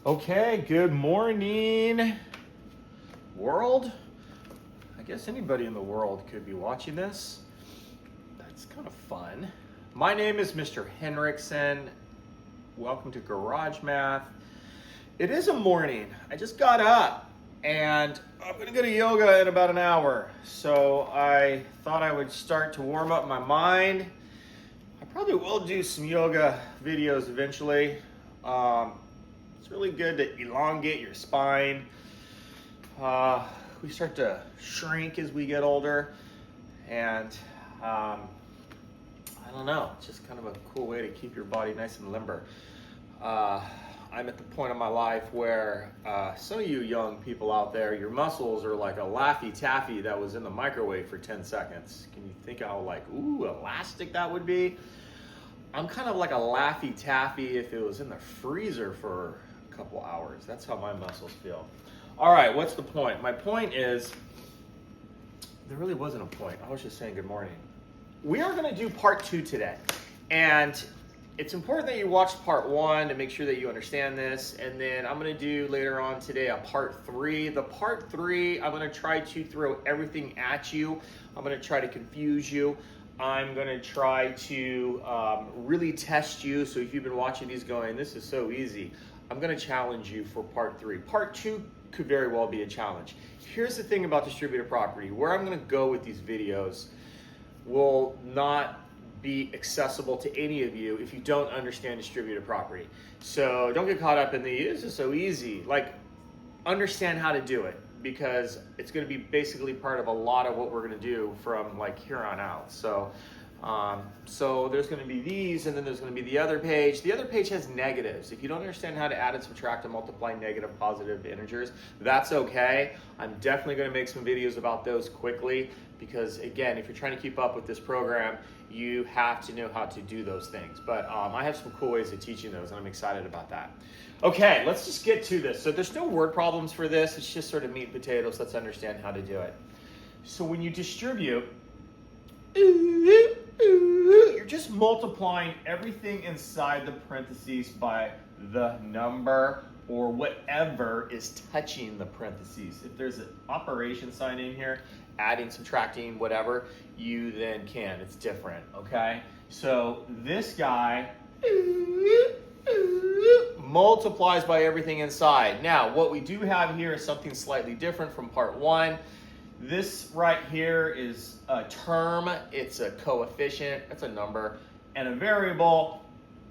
Okay, good morning, world. I guess anybody in the world could be watching this. That's kind of fun. My name is Mr. Henriksen. Welcome to Garage Math. It is a morning. I just got up and I'm gonna go to yoga in about an hour. So I thought I would start to warm up my mind. I probably will do some yoga videos eventually. It's really good to elongate your spine. We start to shrink as we get older, and I don't know, it's just kind of a cool way to keep your body nice and limber. I'm at the point of my life where some of you young people out there, your muscles are like a Laffy Taffy that was in the microwave for 10 seconds. Can you think how elastic that would be? I'm kind of like a Laffy Taffy if it was in the freezer for a couple hours. That's how my muscles feel. All right, what's the point? My point is, there really wasn't a point. I was just saying good morning. We are going to do part 2 today. And it's important that you watch part 1 to make sure that you understand this. And then I'm going to do later on today a part 3. The part 3, I'm going to try to throw everything at you. I'm going to try to confuse you. I'm going to try to really test you. So if you've been watching these going, this is so easy, I'm going to challenge you for part 3. Part 2 could very well be a challenge. Here's the thing about distributive property. Where I'm going to go with these videos will not be accessible to any of you if you don't understand distributive property. So don't get caught up in the, this is so easy. Like, understand how to do it, because it's going to be basically part of a lot of what we're going to do from like here on out. So there's going to be these, and then there's going to be the other page. The other page has negatives. If you don't understand how to add and subtract and multiply negative, positive integers, that's okay. I'm definitely going to make some videos about those quickly, because again, if you're trying to keep up with this program, you have to know how to do those things. But I have some cool ways of teaching those, and I'm excited about that. Okay, let's just get to this. So there's no word problems for this. It's just sort of meat and potatoes. Let's understand how to do it. So when you distribute, you're just multiplying everything inside the parentheses by the number or whatever is touching the parentheses. If there's an operation sign in here, adding, subtracting, whatever, you then can. It's different, okay? So this guy multiplies by everything inside. Now, what we do have here is something slightly different from part 1. This right here is a term, it's a coefficient, it's a number, and a variable.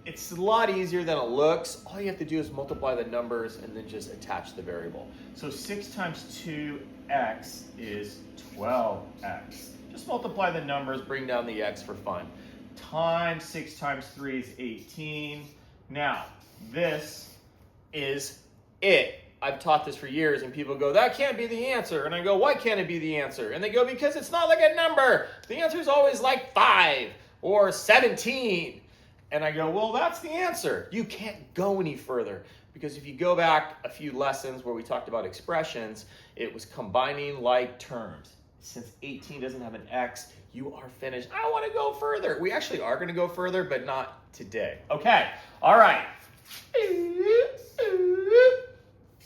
It's a lot easier than it looks. All you have to do is multiply the numbers and then just attach the variable. So 6 times 2x is 12x. Just multiply the numbers, bring down the x for fun. Times 6 times 3 is 18. Now, this is it. I've taught this for years, and people go, that can't be the answer. And I go, why can't it be the answer? And they go, because it's not like a number. The answer is always like 5 or 17. And I go, well, that's the answer. You can't go any further, because if you go back a few lessons where we talked about expressions, it was combining like terms. Since 18 doesn't have an x, you are finished. I want to go further. We actually are going to go further, but not today. Okay, all right.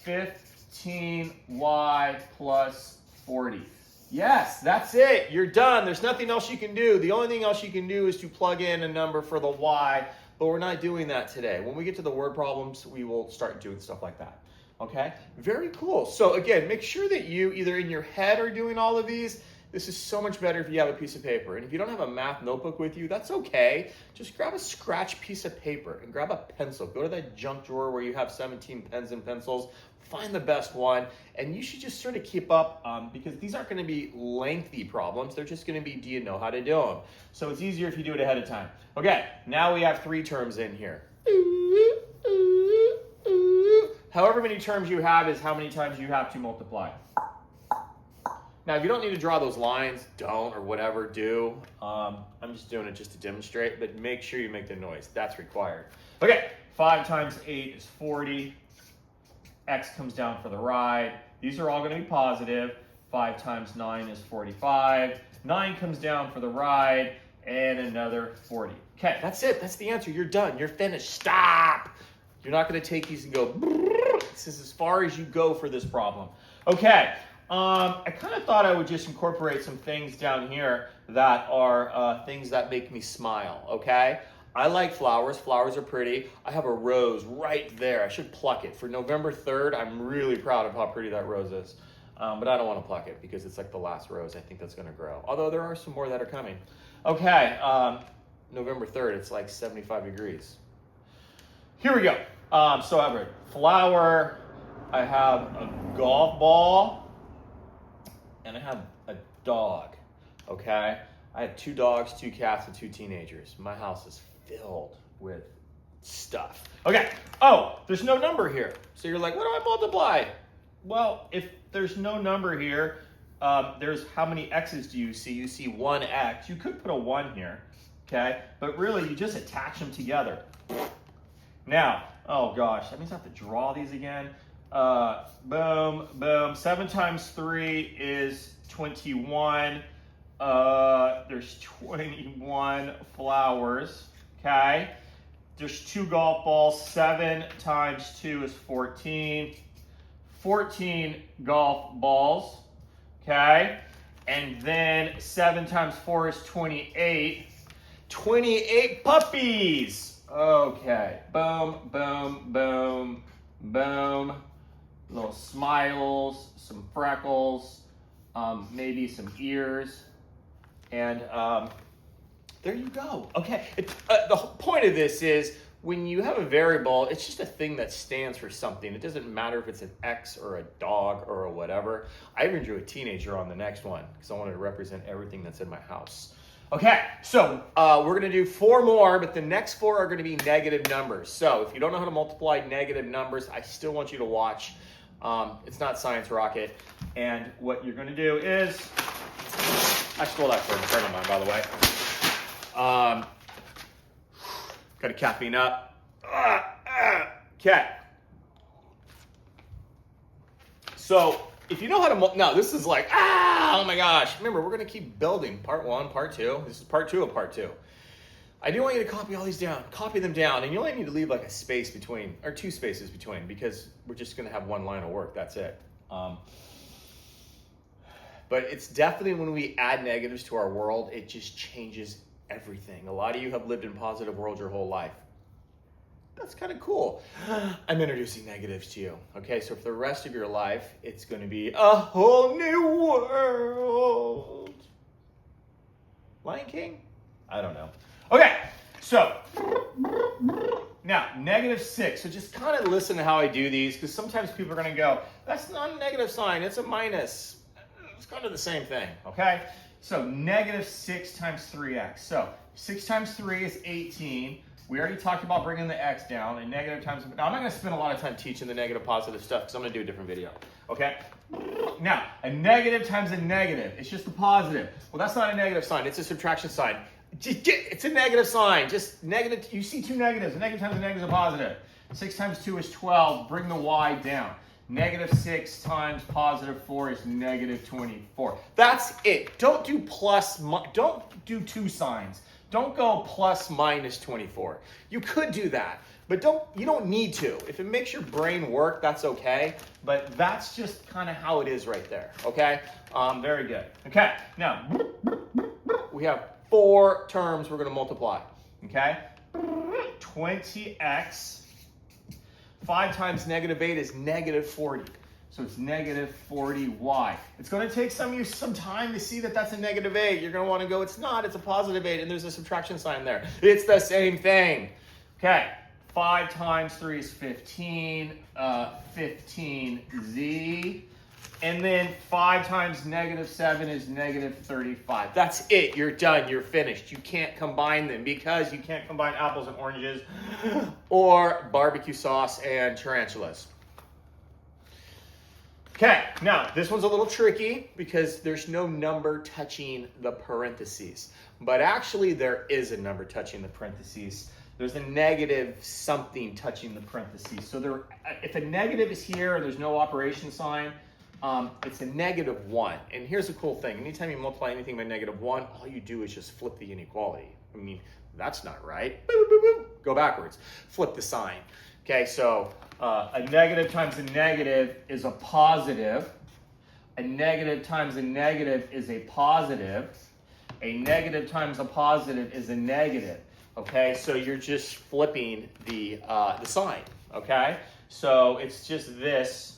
15y plus 40. Yes, that's it. You're done. There's nothing else you can do. The only thing else you can do is to plug in a number for the y, but we're not doing that today. When we get to the word problems, we will start doing stuff like that. Okay? Very cool. So again, make sure that you either in your head are doing all of these. This is so much better if you have a piece of paper. And if you don't have a math notebook with you, that's okay. Just grab a scratch piece of paper and grab a pencil. Go to that junk drawer where you have 17 pens and pencils. Find the best one, and you should just sort of keep up because these aren't going to be lengthy problems. They're just going to be, do you know how to do them? So it's easier if you do it ahead of time. Okay, now we have 3 terms in here. However many terms you have is how many times you have to multiply. Now, if you don't need to draw those lines, don't, or whatever, do. I'm just doing it just to demonstrate, but make sure you make the noise. That's required. Okay, 5 times 8 is 40. X comes down for the ride. These are all going to be positive. 5 times 9 is 45. 9 comes down for the ride, and another 40. Okay, that's it. That's the answer. You're done. You're finished. Stop. You're not going to take these and go, This is as far as you go for this problem. Okay, I kind of thought I would just incorporate some things down here that are things that make me smile, okay? I like flowers. Flowers are pretty. I have a rose right there. I should pluck it. For November 3rd, I'm really proud of how pretty that rose is. But I don't want to pluck it because it's like the last rose I think that's going to grow. Although there are some more that are coming. Okay, November 3rd, it's like 75 degrees. Here we go. So I have a flower, I have a golf ball, and I have a dog, okay? I have 2 dogs, 2 cats, and 2 teenagers. My house is filled with stuff. Okay, oh, there's no number here. So you're like, what do I multiply? Well, if there's no number here, there's how many x's do you see? You see 1x. You could put a 1 here, okay? But really, you just attach them together. Now, oh gosh, that means I have to draw these again. Boom, boom. 7 times 3 is 21. There's 21 flowers, okay? There's 2 golf balls. 7 times 2 is 14. 14 golf balls, okay? And then 7 times 4 is 28. 28 puppies. Okay, boom, boom, boom, boom. Little smiles, some freckles, maybe some ears. And there you go. Okay, the whole point of this is when you have a variable, it's just a thing that stands for something. It doesn't matter if it's an X or a dog or a whatever. I even drew a teenager on the next one because I wanted to represent everything that's in my house. Okay, so we're going to do 4 more, but the next 4 are going to be negative numbers. So if you don't know how to multiply negative numbers, I still want you to watch. It's not science rocket. And what you're going to do is, I stole that from a friend of mine, by the way. Got a caffeine up. Okay. So if you know how to, now this is like, oh my gosh. Remember, we're going to keep building part 1, part 2. This is part 2 of part 2. I do want you to copy all these down. Copy them down. And you only need to leave like a space between, or 2 spaces between, because we're just going to have 1 line of work. That's it. But it's definitely when we add negatives to our world, it just changes everything. A lot of you have lived in positive worlds your whole life. That's kind of cool. I'm introducing negatives to you. Okay, so for the rest of your life, it's going to be a whole new world. Lion King? I don't know. Okay, so now -6. So just kind of listen to how I do these, because sometimes people are going to go, that's not a negative sign, it's a minus. It's kind of the same thing, okay? So -6 times 3x. So 6 times 3 is 18. We already talked about bringing the x down, and negative times, now I'm not going to spend a lot of time teaching the negative positive stuff because I'm going to do a different video, okay? Now, a negative times a negative, it's just a positive. Well, that's not a negative sign, it's a subtraction sign. It's a negative sign, just negative, you see 2 negatives, a negative times a negative is a positive. 6 times 2 is 12, bring the y down. -6 times +4 is -24. That's it. Don't do don't do 2 signs. Don't go plus minus 24. You could do that, but you don't need to. If it makes your brain work, that's okay. But that's just kind of how it is right there, okay? Very good. Okay, now, we have 4 terms we're going to multiply, okay? 20x. 5 times -8 is -40. So it's -40y. It's going to take some time to see that that's a -8. You're going to want to go, it's not, it's a +8, and there's a subtraction sign there. It's the same thing. Okay, 5 times 3 is 15, 15z. And then 5 times -7 is -35. That's it. You're done. You're finished. You can't combine them because you can't combine apples and oranges or barbecue sauce and tarantulas. Okay, now this one's a little tricky because there's no number touching the parentheses. But actually there is a number touching the parentheses. There's a negative something touching the parentheses. So if a negative is here, there's no operation sign. It's a -1. And here's the cool thing. Anytime you multiply anything by -1, all you do is just flip the inequality. I mean, that's not right. Boop, boop, boop. Go backwards. Flip the sign. Okay, so A negative times a negative is a positive. A negative times a negative is a positive. A negative times a positive is a negative. Okay, so you're just flipping the sign. Okay, so it's just this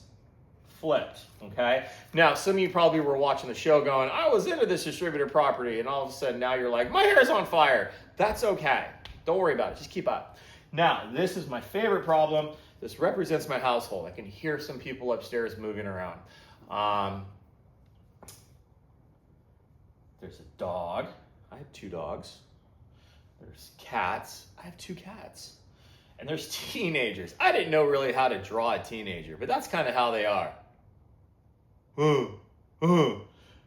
flipped. Okay, now some of you probably were watching the show going, I was into this distributive property, and all of a sudden now you're like, my hair's on fire. That's okay. Don't worry about it. Just keep up. Now, this is my favorite problem. This represents my household. I can hear some people upstairs moving around. There's a dog. I have 2 dogs. There's cats. I have 2 cats. And there's teenagers. I didn't know really how to draw a teenager, but that's kind of how they are.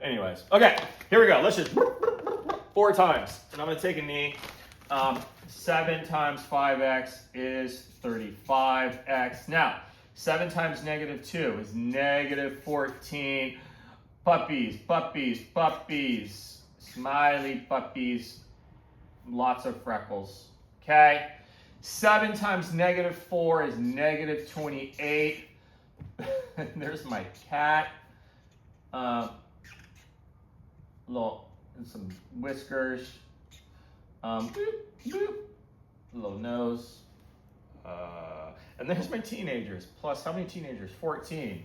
Anyways, okay, here we go. Let's just 4 times. And I'm going to take a knee. 7 times 5x is 35x. Now, 7 times negative 2 is negative 14. Puppies, puppies, puppies. Smiley puppies. Lots of freckles. Okay? 7 times negative 4 is negative 28. There's my cat. Some whiskers. Boop, boop. Little nose. And there's my teenagers. Plus, how many teenagers? 14.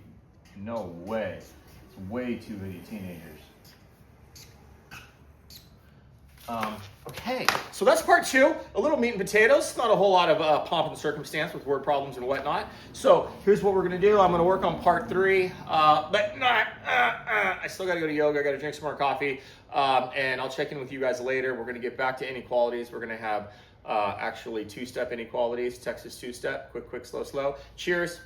No way. It's way too many teenagers. Okay, so that's part 2. A little meat and potatoes. Not a whole lot of pomp and circumstance with word problems and whatnot. So here's what we're going to do. I'm going to work on part 3. But not. I still got to go to yoga. I got to drink some more coffee. And I'll check in with you guys later. We're going to get back to inequalities. We're going to have actually 2-step inequalities. Texas 2-step. Quick, quick, slow, slow. Cheers.